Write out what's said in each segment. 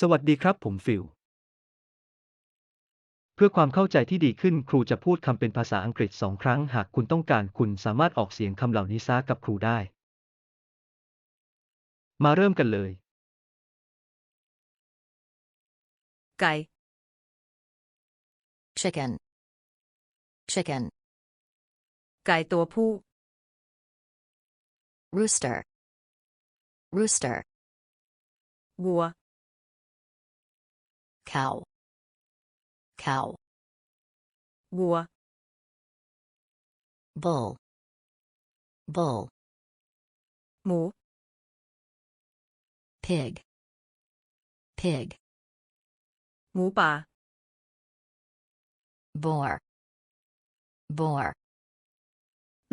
สวัสดีครับผมฟิลเพื่อความเข้าใจที่ดีขึ้นครูจะพูดคำเป็นภาษาอังกฤษ2 ครั้งหากคุณต้องการคุณสามารถออกเสียงคำเหล่านี้ซ้ากับครูได้มาเริ่มกันเลย ไก่ chicken, chicken, ไก่ตัวผู้ rooster, rooster, วัว cow, cow, วัว bull, bull, หมู pig, pig, หมูป่า boar, boar,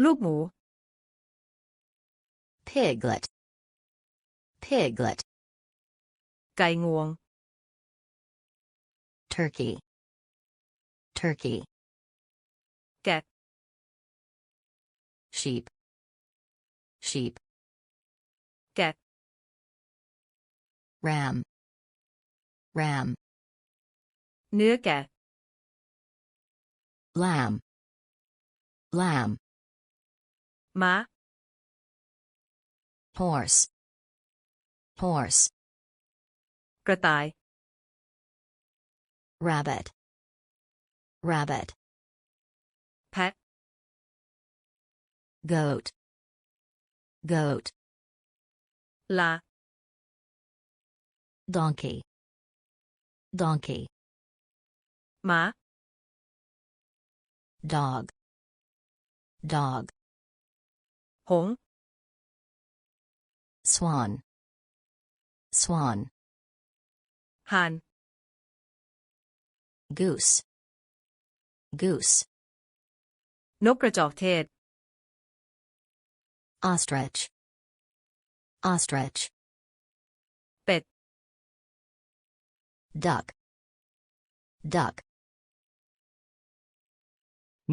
ลูกหมู piglet, piglet, ไก่งวง turkey, turkey, แกะ sheep, sheep, แกะ ram, ram, เนื้อแกะ lamb, lamb, ม้า horse, horse, กระต่าย rabbit, rabbit, แพะ goat, goat, ลา donkey, donkey, หมา dog, dog, หงส์ swan, swan, ห่าน goose, goose, นกกระจอกเทศ ostrich, ostrich, เป็ด duck, duck.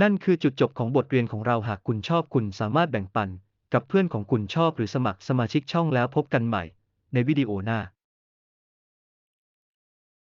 นั่นคือจุดจบของบทเรียนของเราหากคุณชอบคุณสามารถแบ่งปันกับเพื่อนของคุณชอบหรือสมัครสมาชิกช่องแล้วพบกันใหม่ในวิดีโอหน้า